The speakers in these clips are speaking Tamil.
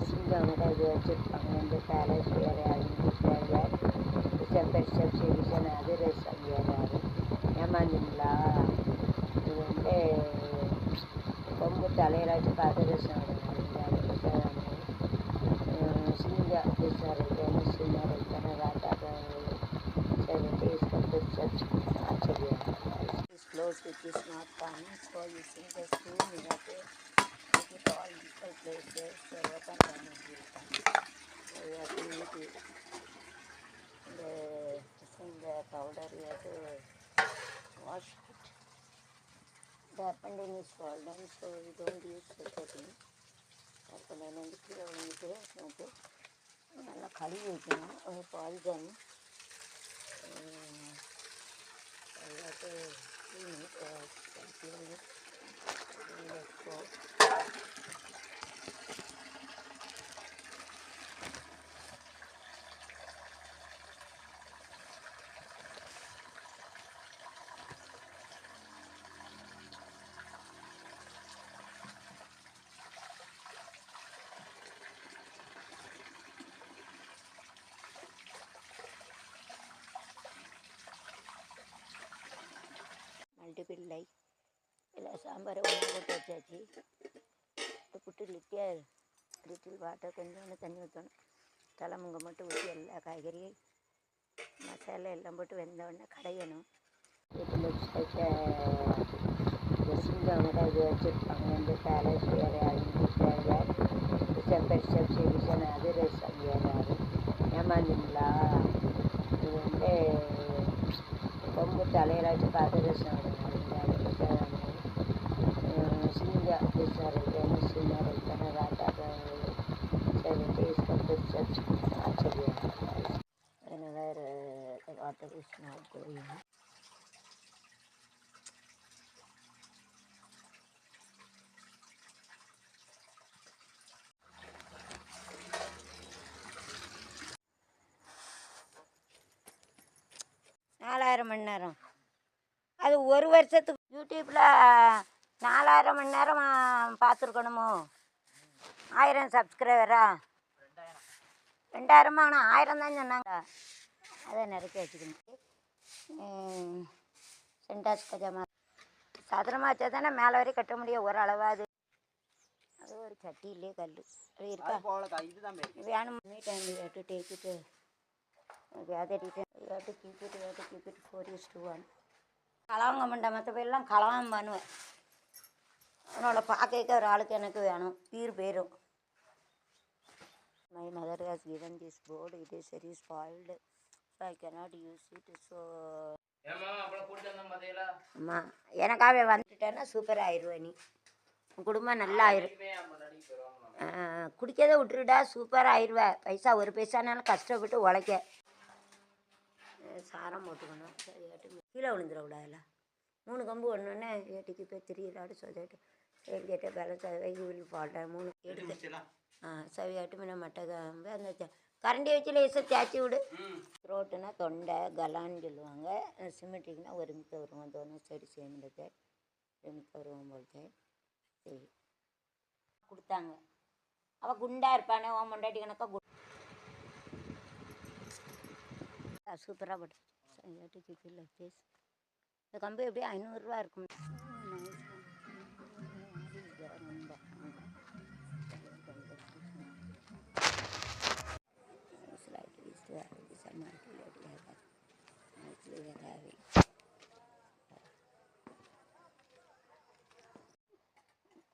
சிங்கம்கிட்ட இது வச்சுருப்பாங்க. இந்த பேலஸ் வேறு அழிஞ்சிட்டார் ரிஷப் சிவிஷன் அதிரசம் ஏறாரு ஏமாந்தீங்களா. இது வந்து கொம்பு தலையிலாச்சு அதிரசம் சிங்க விசாரித்தேன்னு சின்ன ராட்டா is close which is not common, so using the spoon you have to make it all equal places so open damage will come. So you have to eat it. The powder you have to wash it. The appendix is swollen, so we don't use such a thing. Appendix வந்து கீழே விழுந்துட்டு நல்லா கழுவி வைக்கணும். ஒரு பாய்சன் மல்டிபிள் லைக் இல்லை சாம்பாரை ஒன்று போட்டு வச்சாச்சு. புட்டு லிட்டில் வாட்டர் கொஞ்சோண்டு தண்ணி ஊற்றணும். தலைமுங்க மட்டும் ஊற்றி எல்லா காய்கறியும் மசாலா எல்லாம் போட்டு வெந்தோடனே கடையணும். சிங்கம்கிட்ட இது வச்சுருப்பாங்க. இந்த பேலஸ் வேறு அழிஞ்சிட்டார் ரிஷப் சிவிஷன் அதிரசம் ஏறாரு ஏமாந்தீங்களா. இது வந்து கொம்பு தலையிலாச்சு அதிரசம் சிங்க விசாரித்தேன்னு சின்ன ராட்டா whenever the water is not going. நாலாயிரம் மணி நேரம் அது ஒரு வருஷத்துக்கு யூடியூப்பில் 4000 மணி நேரம் பார்த்துருக்கணுமோ. 1000 சப்ஸ்கிரைபரா 2000 ஆனால் 1000 தான் சொன்னாங்க. அதை நிறக்க வச்சுக்கணும். சென்டாஸ் கஜாமா சதுரமாக வச்சா தானே மேலே வரையும் கட்ட முடியும் ஒரு அளவாது. அது ஒரு சட்டியிலே கல் அது இருக்கா வேணும். டைம் டு டேக் இட்டு டு கீப் இட் 4:1. கலவங்க மண்டை மற்ற பேர்லாம் கலவாம பண்ணுவேன். அதனோட பார்க்க ஒரு ஆளுக்கு எனக்கு வேணும் பீர் பேரும். My mother has given this board. It is very spoiled, so I cannot use it. So அம்மா எனக்காகவே வந்துட்டேன்னா சூப்பராக ஆயிடுவேன். நீ குடும்பம் நல்லா ஆயிரும். குடிக்கதை விட்டுருடா சூப்பராக ஆயிடுவேன். பைசா ஒரு பைசானாலும் கஷ்டப்பட்டு உழைக்க. சாரம் போட்டுக்கணும். கீழே விழுந்துடக்கூடாதுல்ல. 3 கம்பு ஒன்றுன்னு ஏட்டிக்கு போய் 3 ராடு சொதைட்டு கேட்ட பேலன்ஸ் வில் போட்டேன் 3 எடுத்து சவியாட்டு முன்ன மட்டை காம்பு அந்த கரண்டி வச்சு லேசாக தேய்ச்சி விடு. த்ரோட்டுனா தொண்டை கலான்னு சொல்லுவாங்க. சிமெட்ரிக்னா ஒரு மித்த வருவோம் தோணும். சரி சேமிடுது ஒரு மித்த வருவோம் போல்ட்டு சரி கொடுத்தாங்க. அவள் குண்டாக இருப்பானே ஓன் பொண்டாட்டி கணக்காக சூப்பராக போட்டு சவியாட்டு கிப்பில் பேஸ். இந்த கம்பு எப்படியும் 500 ரூபா இருக்கும்.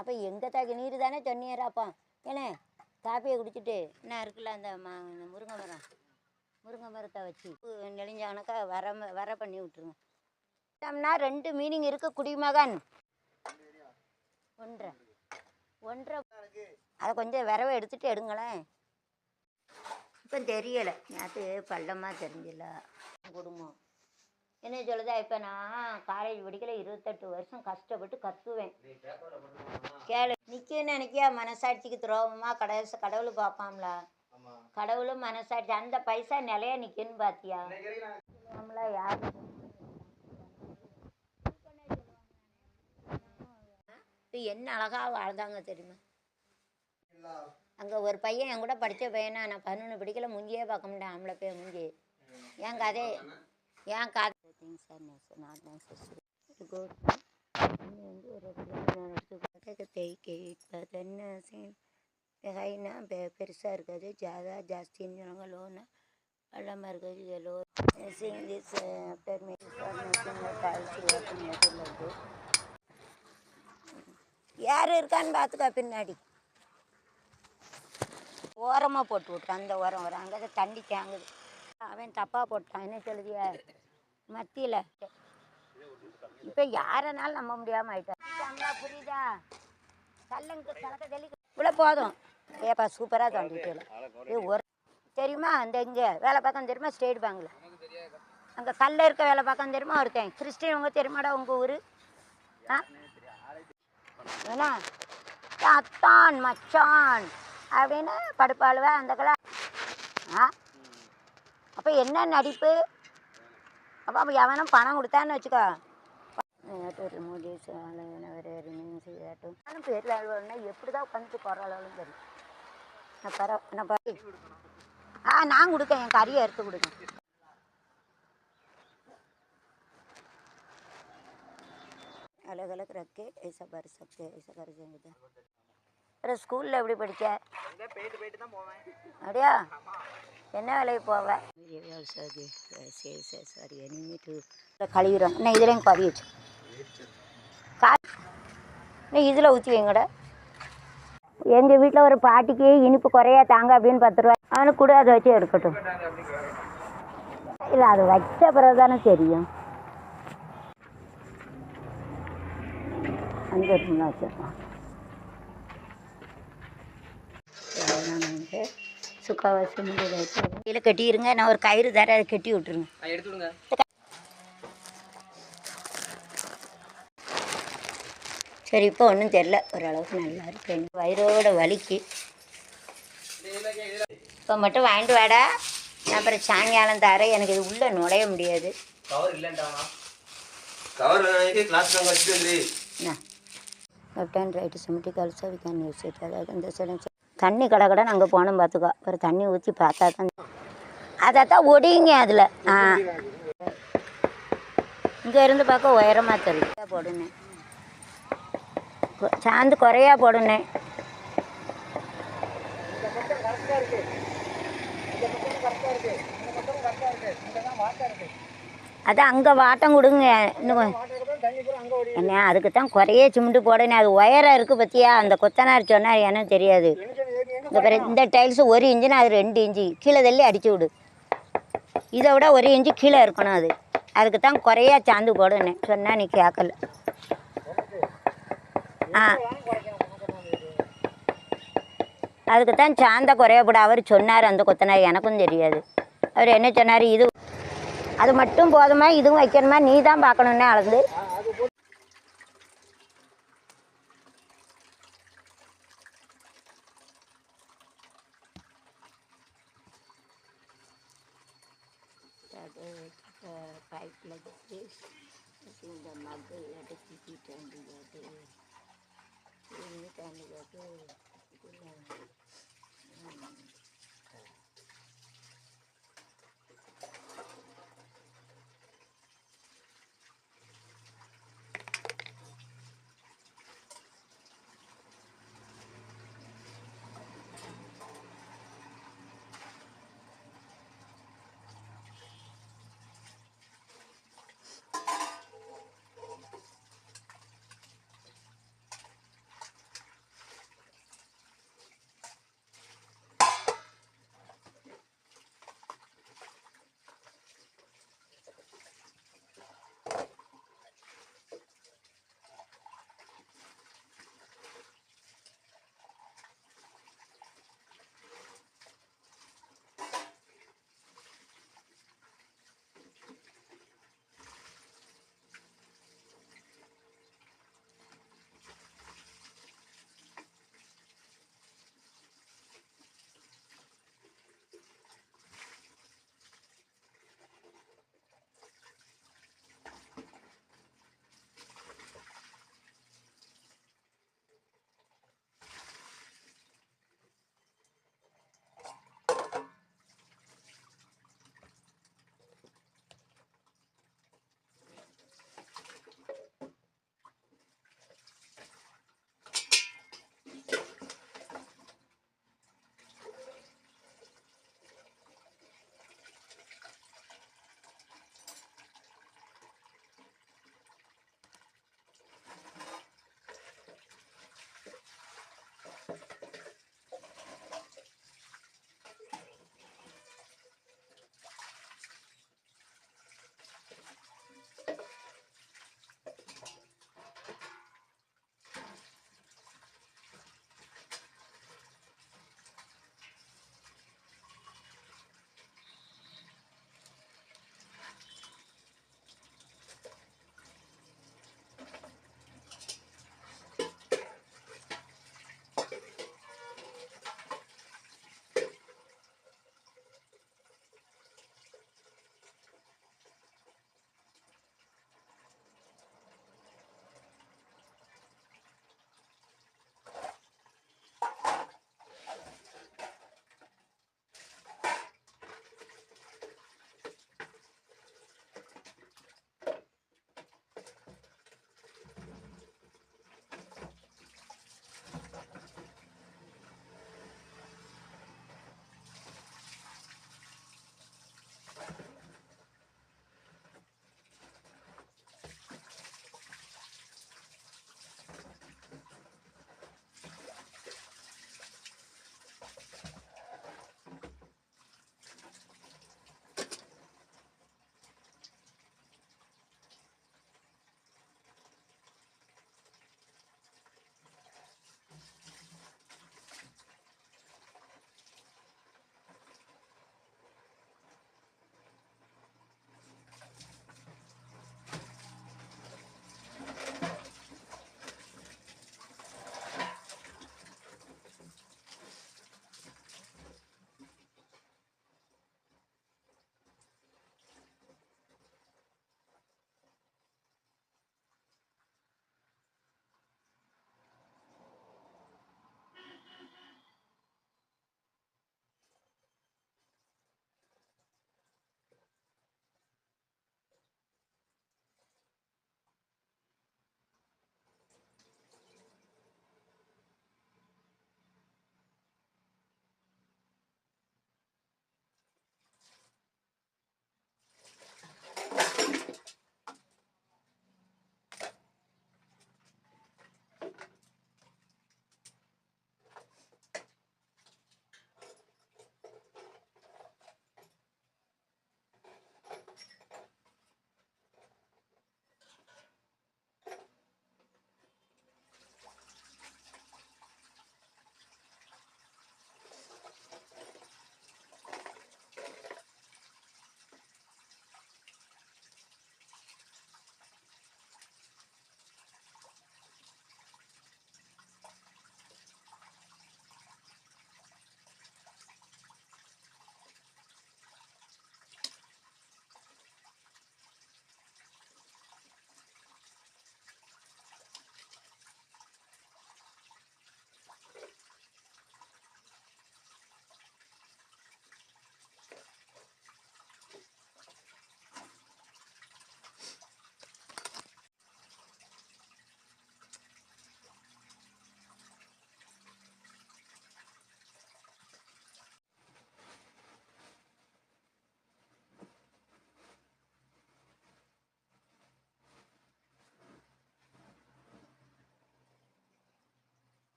அப்போ எங்கள் தாக்கி நீர் தானே சொன்னீராப்பா. ஏன்னே காப்பியை குடிச்சிட்டு என்ன இருக்குல்ல அந்த முருங்கை மரத்தை வச்சு நெளிஞ்சானக்கா வர பண்ணி விட்டுருங்க. 2 மீனிங் இருக்கு. குடிமகன் 1.5 அதை கொஞ்சம் விரவை எடுத்துட்டு எடுங்களேன். இப்போ தெரியலை நேற்று பள்ளமாக தெரிஞ்சில்ல குடும்பம் என்ன சொல்லுதா. இப்போ நான் காலேஜ் படிக்கல 28 வருஷம் கஷ்டப்பட்டு கற்றுவேன். கேளு நிற்குன்னு நினைக்கியா மனசாட்சிக்கு துரோகமாக கடவுள் பார்ப்பாம்ல. கடவுளும் மனசாட்சி அந்த பைசா நிலையா நிற்குன்னு பார்த்தியா. நம்மளா யாரு என்ன அழகாக வாழ்ந்தாங்க தெரியுமா. அங்கே ஒரு பையன் என் கூட படித்த பையனா, நான் 11 படிக்கல, முஞ்சியே பார்க்க முடியேன் ஆம்பளை பையன் முஞ்சி. என் கதை என் கதை things are not necessary good. வந்து ஒரு ஹைனா பெருசாக இருக்காது, ஜாஸ்தின்னு சொன்னாங்க. லோனா வெள்ளமாக இருக்காது, இது லோ சிங் திஸ் யார் இருக்கான்னு பார்த்துக்கா. பின்னாடி ஓரமாக போட்டு விட்டான், அந்த ஓரம் வரும், அங்கே தான் தண்ணி தேங்குது. அவன் தப்பாக போட்டான், என்ன சொல்லுதிய மத்தியில். இப்போ யாரனாலும் நம்ப முடியாமல் ஆயிட்டான். புரியுதா? கல்லங்க கலக்க தெளி இவ்வளோ போதும். ஏப்பா சூப்பராக தோண்டிட்டு ஒரு தெரியுமா? அந்த இங்கே வேலை பார்க்க தெரியுமா? ஸ்டேட் பேங்கில் அங்கே கல்ல இருக்க வேலை பார்க்க தெரியுமா? ஒருத்தன் கிறிஸ்டின். உங்க தெரியுமாடா உங்கள் ஊர்? ஆ ஏன்னா அத்தான் மச்சான் அப்படின்னு படுப்பாளுவ அந்த கலை. ஆ அப்போ என்ன நடிப்பு? அப்போ எவனும் பணம் கொடுத்தான்னு வச்சுக்கோ. பேர் அழுவனா எப்படி தான் உட்காந்துட்டு போகிறாளும் தெரியும். நான் கொடுக்கேன், என் கறியை எடுத்து கொடுக்கேன். अलग अलग रख के ऐसा भर सकते हैं, ऐसा कर देंगे. अरे ஸ்கூலில் எப்படி படிக்க? அப்படியா? என்ன வேலைக்கு போவ? சாரி கழுவிடும். இன்னும் இதுலேயும் கறி வச்சு இன்னும் இதில் ஊற்றி வைங்கட. எங்கள் வீட்டில் ஒரு பாட்டிக்கு இனிப்பு குறையா தாங்க அப்படின்னு 10 ரூபா. அவனுக்கு கூட அதை வச்சு எடுக்கட்டும். இல்லை அது வச்ச பிறகு தானே தெரியும். அங்கே இருக்குங்களா வச்சுருக்கோம். சுக்காவாசி கீழே கட்டிடுங்க. நான் ஒரு கயிறு தர, அதை கட்டி விட்டுருங்க. எடுத்துடுங்க. சரி, இப்போ ஒன்றும் தெரில, ஓரளவுக்கு நல்லா இருக்கு. வயிறோட வலிக்கு இப்போ மட்டும் வாங்கிட்டு வாடா. நான் அப்புறம் சாயங்காலம் தரேன். எனக்கு இது உள்ளே நுழைய முடியாது. Left hand right symmetric also we can use it. அதாவது இந்த சைடு தண்ணி கடை அங்கே போகணும் பார்த்துக்கோ. ஒரு தண்ணி ஊற்றி பார்த்தா தான் அதை தான் ஒடிங்க அதில். இங்கே இருந்து பார்க்க உயரமாக தெரியும். போடுனேன் சாந்து குறையா போடுனேன். அதான் அங்கே வாட்டம் கொடுங்க. இன்னும் என்ன அதுக்கு தான் குறைய சிமெண்ட்டு போடனே. அது உயரம் இருக்குது பற்றியா? அந்த கொத்தனார் சொன்னார், எனக்கு தெரியாது. இந்த டைல்ஸு 1 இன்ச்சுன்னா அது 2 இன்ச்சு கீழே தள்ளி அடிச்சு விடு. இதை விட 1 இன்ச்சு கீழே இருக்கணும். அதுக்கு தான் குறையா சாந்து போடுனேன். சொன்னால் நீ கேட்கல. அதுக்கு தான் சாந்த குறையப்பட அவர் சொன்னார், அந்த கொத்தனார். எனக்கும் தெரியாது. அவர் என்ன சொன்னார், இது அது மட்டும் போதுமா, இதுவும் வைக்கணுமா, நீ தான் பார்க்கணுன்னே அளந்து. पाइप लगा के उसमें मग लटकी की टांगी जाते हैं, टांगी जाते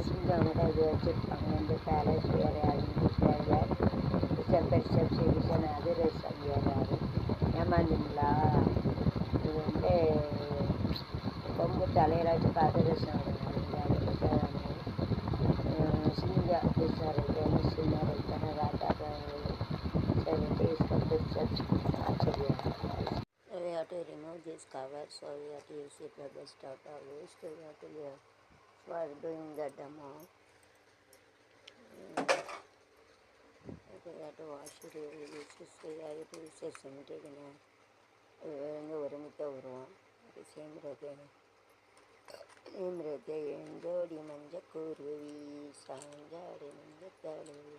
சிங்கம் கூட இது வச்சுருப்பாங்க. இந்த பேலஸ் வேறு எக்ஸிபிஷன் அதிரசம் வேறு ஏமாந்தீங்களா? இது வந்து கொம்பு தலையிலாச்சு அதிரசம் सिंगा ऐसा रहता है सीना रहता है राटा रहते इसका परसेप्शन अच्छा गया है. We have to remove this cover, so we have to use it rubber stop always. So we have to for doing the demo. We have to wash it. We have to use it cemetery. இங்கே ஒரு முட்டை வரும். அது சேமிரத்தை எஞ்சோடி மஞ்ச குருவி சாஞ்சாடி மஞ்ச தழுவி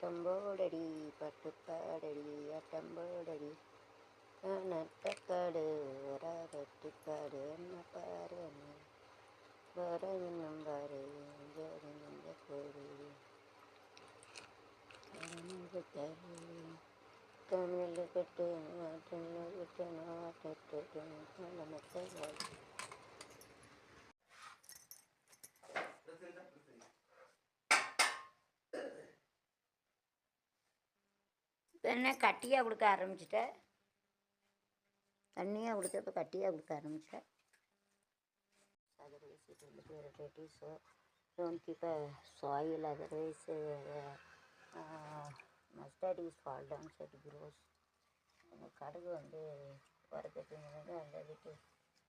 டம்போடடி பட்டுப்பாடடி அட்டம்போடடி நட்டக்காடு வராட்டுக்காடு என்ன பாரு வரவின்னும் பாரு எஞ்சோடி மஞ்ச குருவி தழுவி தமிழ் கட்டு நாட்டில் விட்டு நாட்டு மக்களை என்ன கட்டியாக கொடுக்க ஆரம்பிச்சிட்டேன். தண்ணியாக கொடுத்த இப்போ கட்டியாக கொடுக்க ஆரம்பித்தேன். So don't keep a soil, otherwise mustard is fall down set grows. அந்த கடுகு வந்து உரத்துக்கு அந்த இதுக்கு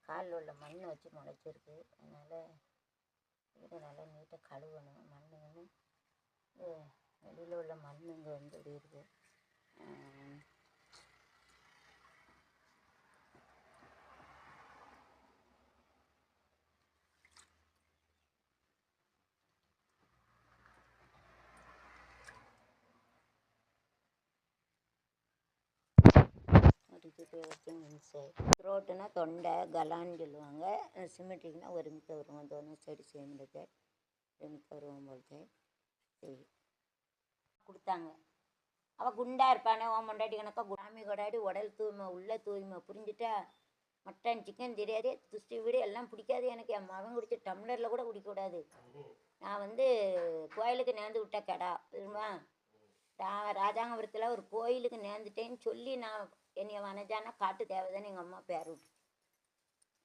காலில் உள்ள மண் வச்சு முளைச்சிருக்கு. அதனால் இதை நல்லா நீட்டாக கழுவணும். மண் வந்து வெளியில் உள்ள மண் இங்கே வந்து இப்படி இருக்குது. த்ரோட்டுனா தொண்டை கலான்னு சொல்லுவாங்க. சிமெட்ரிக்னா ஒரு மிக்க வருவோம். தோணும் சைடு சேமிடுது ஒரு மிக்க வருவோம் போலது. சரி கொடுத்தாங்க. அவள் குண்டாக இருப்பானே ஓன் பொண்டாட்டி கணக்காக சாமி கொடாடி உடல் தூய்மை உள்ள தூய்மை புரிஞ்சுட்டா. மட்டன் சிக்கன் தெரியாது, துஷ்டி வீடு எல்லாம் பிடிக்காது எனக்கு. என் மகன் குடிச்ச டம்ளரில் கூட குடிக்கக்கூடாது. நான் வந்து கோயிலுக்கு நேர்ந்து விட்ட கடா தெரியுமா? ராஜாங்கபுரத்தில் ஒரு கோயிலுக்கு நேர்ந்துட்டேன்னு சொல்லி நான் என்னைய வனஜானா காட்டு தேவைதானே எங்கள் அம்மா பேர் விட்டு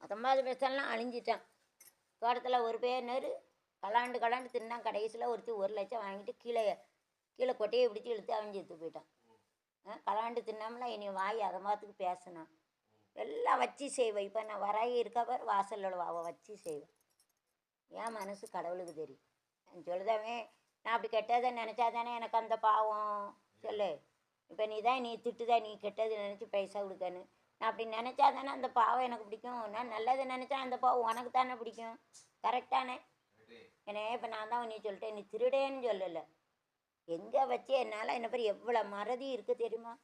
19 பைசாலாம் அழிஞ்சிட்டான். தோட்டத்தில் ஒரு பேர் நேரு கலாண்டு தின்னான். கடைசியில் ஒருத்தி 1 லட்சம் வாங்கிட்டு கீழே கொட்டையை பிடிச்சி இழுத்து அவன் செத்து போயிட்டான். கலாண்டு தின்னாமல என்னை வாய் அதை மாத்துக்கு பேசினான். எல்லாம் வச்சு செய்வேன். இப்போ நான் வராகி இருக்கா பார் வாசலில் அவள் வச்சு செய்வேன். என் மனசு கடவுளுக்கு தெரியும். சொல்லுதாவே நான் அப்படி கெட்டதை நினச்சா தானே எனக்கு அந்த பாவம் சொல்லு. இப்போ நீ திட்டுதான் நீ கெட்டது நினச்சி பைசா கொடுக்கன்னு. நான் அப்படி நினச்சா தானே அந்த பாவம் எனக்கு பிடிக்கும். நான் நல்லதை நினச்சா அந்த பாவம் உனக்கு தானே பிடிக்கும். கரெக்டானே? ஏன்னா இப்போ நான் தான் நீ சொல்லிட்டேன், நீ திருடேன்னு சொல்லலை. எங்கே வச்சு என்னால் என்ன பேர் எவ்வளோ மறதி இருக்குது தெரியுமா?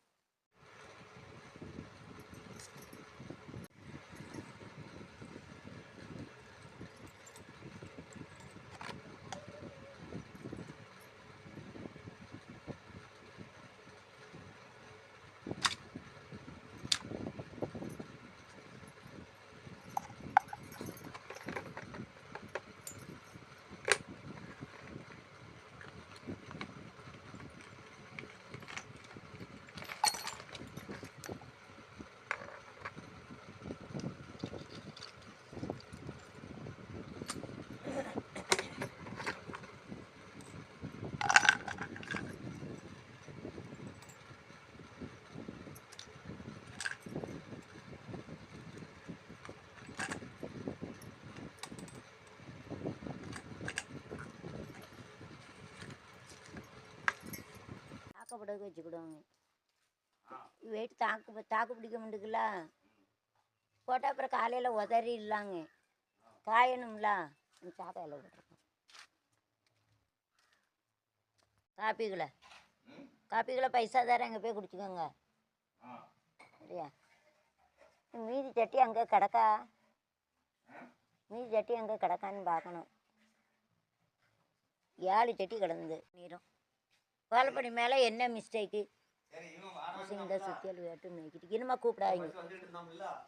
தாக்கப்படகு வச்சுக்கிடுவாங்க. வெயிட் தாக்கு பிடிக்க முடியுதுல்ல போட்டால் அப்புறம் காலையில் உதறி இல்லாங்க காயணும்ல. சாக்கையில் போட்டிருக்கோம். காப்பிகளை பைசா தர அங்கே போய் குடிச்சுக்கோங்க. சரியா? மீதி சட்டி அங்கே கிடக்கா? மீதி சட்டி அங்கே கிடக்கான்னு பார்க்கணும். 7 சட்டி கிடந்து நீரும். வாழைப்படி மேலே என்ன மிஸ்டேக்கு? இந்த சுத்தியல் வேட்டு மேய்க்கிட்டு இனிமா கூப்பிடாதீங்க.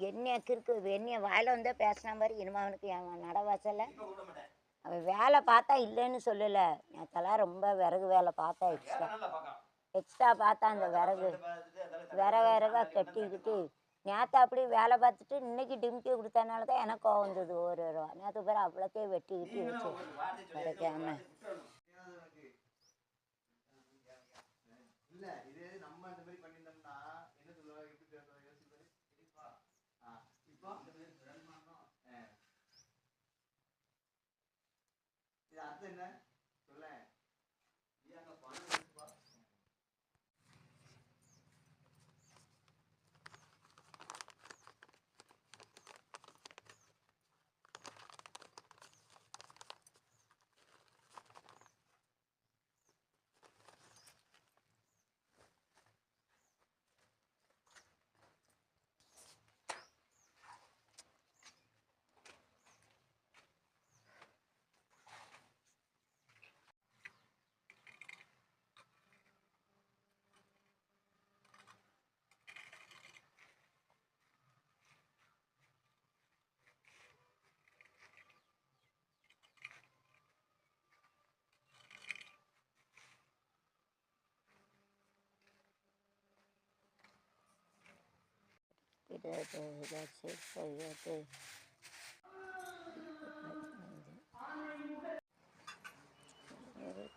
என்னைய கிறுக்கு என்னைய வாயில வந்தா பேசின மாதிரி இனிமா அவனுக்கு என் நடவாசல அவன் வேலை பார்த்தா இல்லைன்னு சொல்லலை. நேற்றெல்லாம் ரொம்ப விறகு வேலை பார்த்தா எக்ஸ்ட்ரா பார்த்தா அந்த விறகா கட்டிக்கிட்டு நேற்று அப்படி வேலை பார்த்துட்டு இன்னைக்கு டிமிக்கி கொடுத்தனால தான் எனக்கு கோவம் வந்தது. ஒரு ரூபா நேற்று பேர் அவ்வளோத்தையும் வெட்டிக்கிட்டு வச்சு கிடைக்காம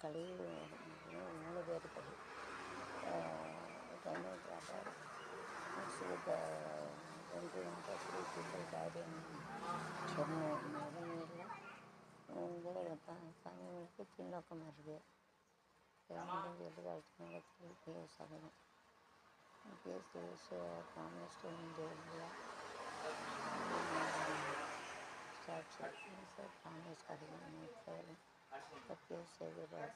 கழிவு 3 பேர் கழிவு பணிகளுக்கு பின்னோக்கம் வருது. promised in India. Promise but you say it as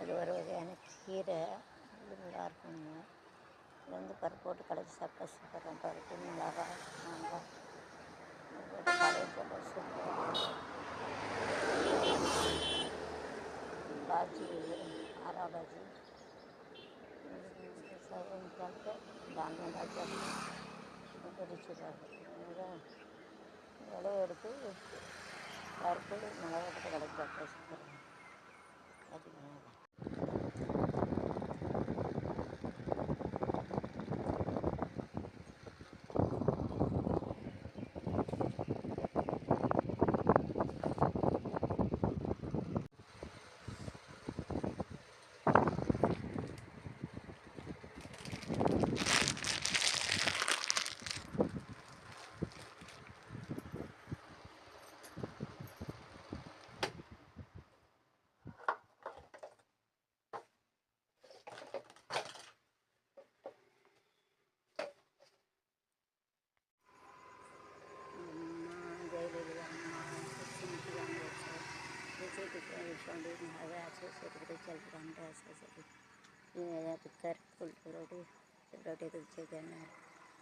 இது ஒரு வகையான கீரை நல்லா இருக்குங்க. இது வந்து பருப்பு போட்டு கடைச்சி சாப்பிட்டா சூப்பராக பருப்பு மிளகாய் மாங்காய் கடைச்சோட சூப்பராக பாஜி ஆரா பாஜி சாப்பிட்டு தானியம் பாஜி பொரிச்சுடுறாங்க. இலையை எடுத்து பருப்பு மிளகாய் போட்டு கடைச்சி சாப்பிட்டா சூப்பராக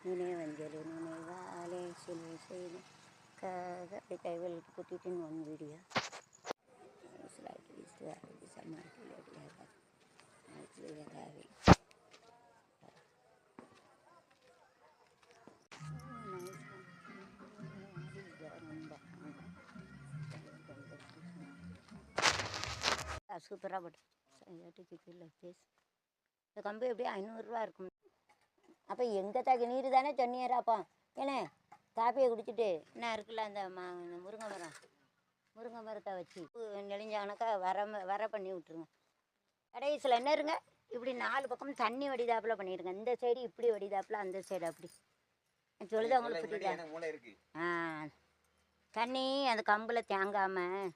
நினைவஞ்சலி நினைவாலே சிலை செய்து கைவெளிட்டு கூட்டிட்டு ஒன் வீடியோ சூப்பராக போட்டு இந்த கம்பு எப்படியும் 500 ரூபா இருக்கும். அப்போ எங்கே தக்க நீர் தானே தண்ணியாராப்பா ஏன்னே காப்பியை குடிச்சிட்டு என்ன இருக்குல்ல அந்த முருங்கை மரத்தை வச்சு நெளிஞ்சானக்கா வர பண்ணி விட்ருங்க. கடைசியில் என்ன இருங்க இப்படி 4 பக்கம் தண்ணி வடிதாப்புல பண்ணிடுங்க. இந்த சைடு இப்படி வடிதாப்புல அந்த சைடு அப்படி சொல்லுது அவங்களுக்கு புரியுதா? தண்ணி அந்த கம்பில் தேங்காமல்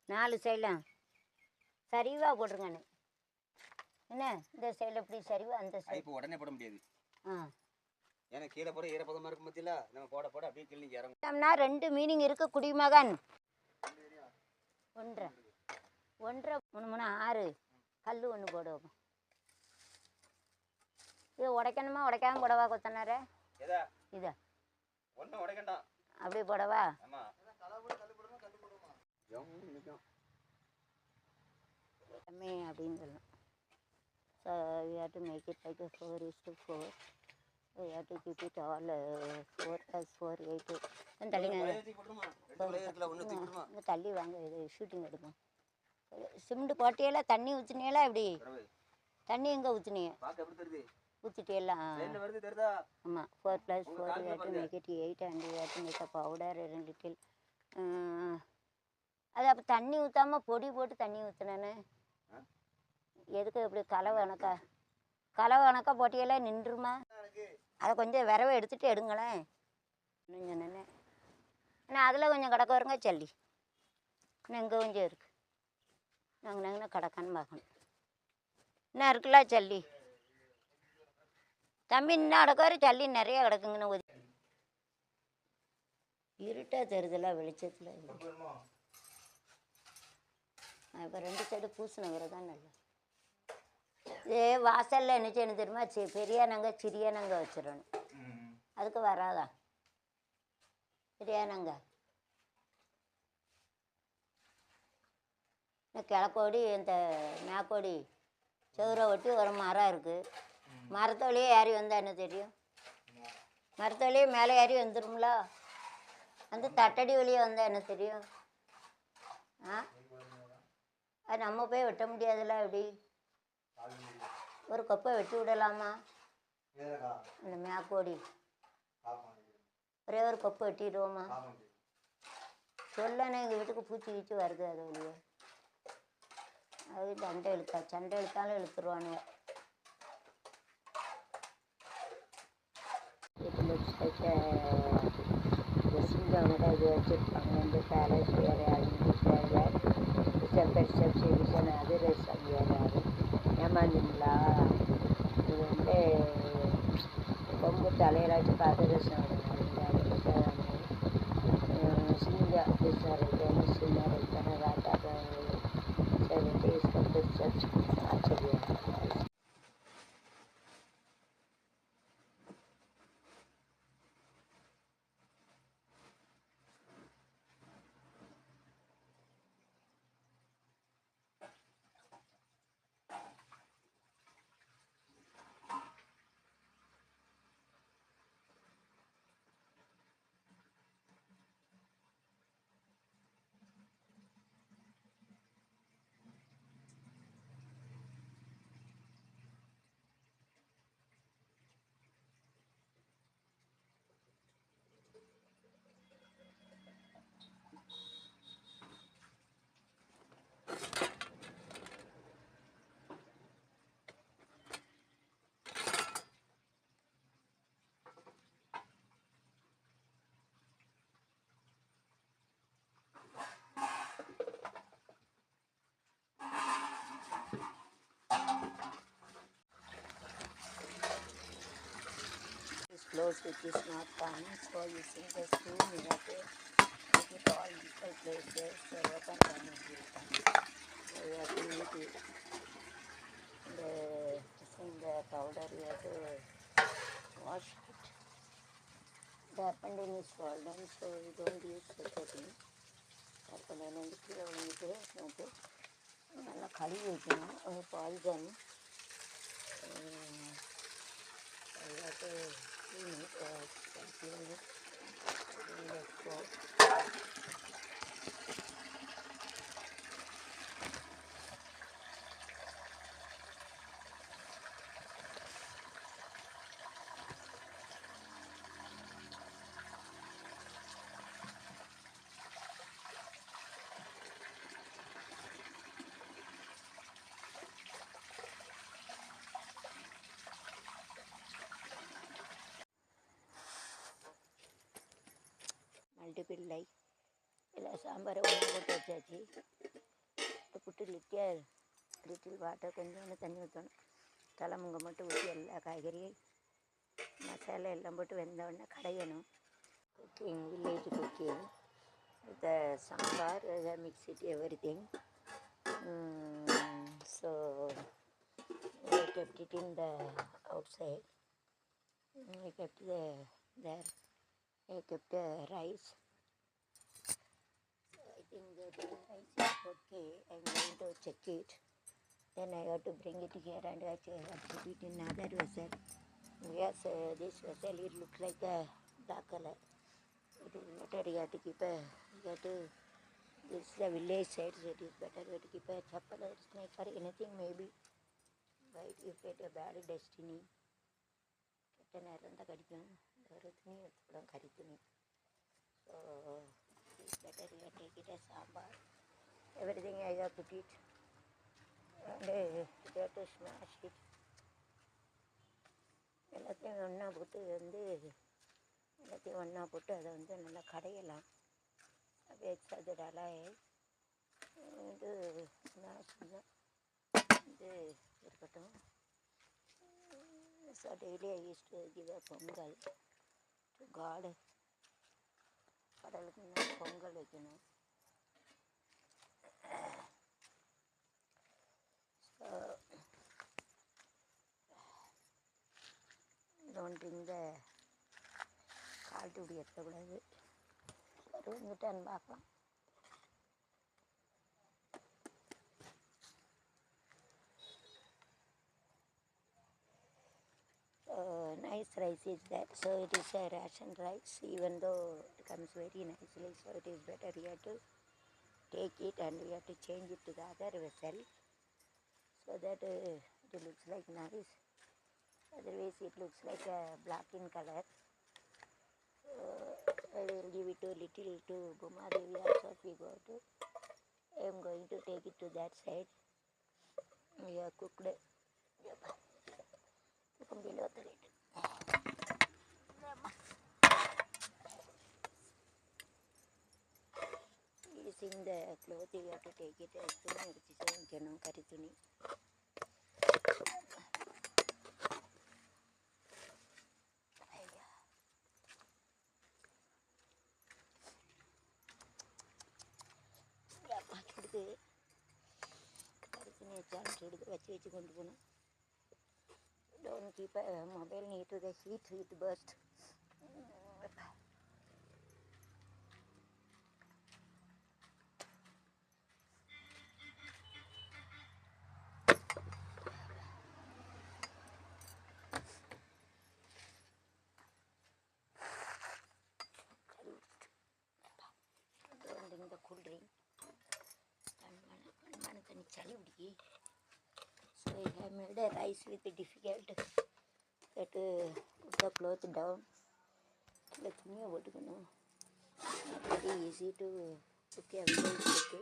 4 சைடில் சரிவாக போட்டுருங்கண்ணே. என்ன இந்த சைடில் இப்படி சரிவா அந்த சைடு உடனே போட முடியாது. ஏன்னா கீழே போகிற ஈரப்பதமாக இருக்கும் பற்றில நம்ம போட அப்படியே கிளினிக்கு இறங்கும். 2 மீனிங் இருக்குது. குடிமகன் 1 1.5 3 3 6 கல் ஒன்று போடுவோம். இது உடைக்கணுமா உடைக்காம போடவா கொத்தனாரே? எதா இதை ஒன்றும் உடைக்கண்டாம், அப்படியே போடவா? ஆமாம். எல்லாமே அப்படின்னு சொல்லணும். So we have to make it like a 4:4. We have to keep it all 4 + 4 8. தள்ளிங்க இங்கே தள்ளி வாங்க, இது ஷூட்டிங் எடுப்போம். சிமெண்ட் போட்டியல தண்ணி ஊற்றினியெல்லாம் எப்படி? தண்ணி எங்கே ஊற்றினிய? ஊற்றிட்டியெல்லாம்? ஆமாம். 4 + 4 we have to make it 8 and we have to make a powder a little. அது அப்போ தண்ணி ஊற்றாமல் பொடி போட்டு தண்ணி ஊற்றினேன்னு எதுக்கு? இப்படி கலவை வணக்கா போட்டியெல்லாம் நின்றுமா? அதை கொஞ்சம் விரவை எடுத்துகிட்டு எடுங்களேன். சொன்னேன் ஆனால் அதில் கொஞ்சம் கிடக்க வருங்க சல்லி. இன்னும் இங்கே கொஞ்சம் இருக்குது. நாங்கள் கிடக்கான்னு பார்க்கணும். இன்னும் இருக்குல்ல சல்லி தம்பி, இன்னும் அடக்காரு சல்லி நிறைய கிடக்குங்கன்னு ஒதுக்கி. இருட்டாக தெரியுதுல வெளிச்சத்தில். இப்போ 2 சைடு பூசின பிறகு தான் நல்லா. இதே வாசலில் என்ன செய்யணும் தெரியுமா? பெரியானங்க சிறியானங்க வச்சிடணும். அதுக்கு வராதா பெரியானங்க? கிழக்கோடி இந்த மேக்கோடி செவரை ஒட்டி ஒரு மரம் இருக்குது. மரத்தோலையே ஏறி வந்தால் என்ன தெரியும்? மரத்தோலையே மேலே ஏறி வந்துடும்ல. வந்து தட்டடி வழியே வந்தால் என்ன தெரியும்? அது நம்ம போய் வெட்ட முடியாதுல்ல. எப்படி ஒரு கொப்பை வெட்டி விடலாமா? அந்த மேக்கோடி ஒரே ஒரு கொப்பை வெட்டிடுவோமா? சொல்லணே, எங்கள் வீட்டுக்கு பூச்சி கீச்சி வருது. அது வழியே அது சண்டை இழுத்தாலும் இழுத்துருவானுங்க. சிங்கவனோட இது வச்சுருப்பாங்க. வந்து பேலஸ் வேறு ரிசப்ஷன் அதிரசம் வேறு ஏமாந்தீங்களா? இது வந்து கொம்பு தலையில் வச்சு அதிரசம் சிங்கா சார் சின்ன ராட்டாக ஆச்சரியம். Close which is not common, so using the spoon we have to make it all equal places so open damage will come. So we have to make it the powder, we have to wash it. The appendix is swollen, so we don't use such a thing. appendix வந்து கீழே விழுந்துட்டு நமக்கு நல்லா கழுவி வைக்கணும். ஒரு பாய்சன் மல்டிபிள் லை இல்லை சாம்பாரை ஒன்று போட்டு வச்சாச்சு. புட்டு லிட்டில் வாட்டர் கொஞ்சோண்டு தண்ணி ஊற்றணும். தலைமுங்க மட்டும் ஊற்றி எல்லா காய்கறியும் மசாலா எல்லாம் போட்டு வெந்தவுடனே கடையணும். Cooking village cooking with sambar mix it everything. So we kept it in the outside. We kept there. I kept rice. So I think that the rice is okay. I'm going to check it. Then I have to bring it here and I have to keep it in another vessel. Yes, this vessel, it looks like a black color. It is better you have to keep a, you have to, this is the village side, so it is better you have to keep a chappal or snake or anything maybe. Right, you get a bad destiny. கெட்ட நேரம் தான் கடிக்கும். ஒரு துணி எடுத்துக்கூடும் கறி துணி. So it's better you take it as sambar. Everything I have put it and you have to smash it. எல்லாத்தையும் ஒன்றா போட்டு எல்லாத்தையும் ஒன்றா போட்டு அதை நல்லா கடையலாம். அப்படியே அது டலாய் இது ஸ்மாஷ் இருக்கட்டும். So daily I used to give a pongal to God. கடலுக்கு நான் பொங்கல் வைக்கணும். So don't drink the கால் தூடி எடுக்கக்கூடாது. சரி வந்துட்டான்னு பார்க்கலாம். Nice rice is that, so it is a ration rice, even though it comes very nicely, so it is better you have to take it and you have to change it to the other vessel so that it looks like nice. Otherwise it looks like a black in color. So I will give it to little to Bhuma Devi also we go to. I am going to take it to that side. We have cooked it. Below the lid. Using the cloth you have to take it as துணி எடுத்து வைக்கணும் கறி துணி. எடுத்து கறி துணி வச்சாலும் எடுத்து வச்சு கொண்டு போகணும். Don't keep a mobile near to the heat, it burst. Don't drink the cool drink. சளி பிடிக்கி. So I have made a rice with difficult that put the cloth down. The துணியை போட்டுக்கணும். Very easy to cook everything quickly.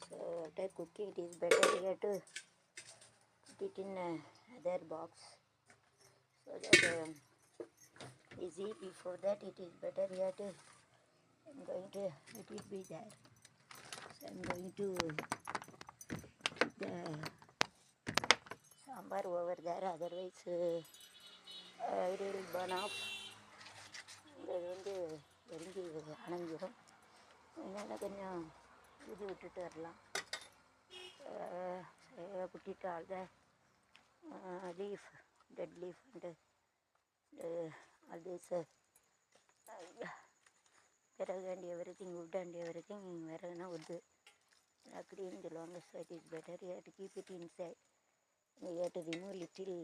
So after cooking it is better you have to put it in another box so that easy. Before that it is better you have to, I'm going to let it be there. So I'm going to put the sambar over there, otherwise it will burn off. இது எரிஞ்சு அணைஞ்சிடும். அதனால் கொஞ்சம் ஊதி விட்டுட்டு வரலாம். put all the leaf, dead leaf and all this விறகு and everything, wood and everything. விறகுனா wood அப்படின்னு சொல்லுவாங்க. So it is better you have to keep it inside. You have to remove little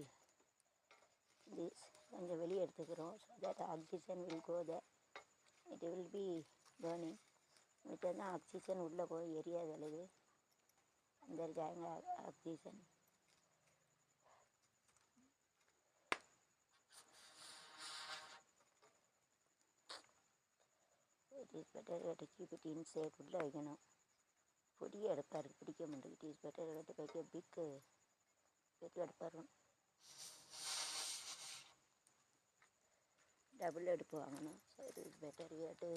this கொஞ்சம் வெளியே எடுத்துக்கிறோம். So that oxygen will go there, it will be burning. மிச்சம் தான் ஆக்சிஜன் உள்ளே போய் எரியாது அல்லது अंदर जाएंगे oxygen. It is better to keep it inside. உள்ளே வைக்கணும். பொடிய அடுப்பாக இருக்குது, பிடிக்க முடியும். It is better to make a big பெரிய அடுப்பாக இருக்கும். டபுள் அடுப்பு வாங்கணும். So it is better to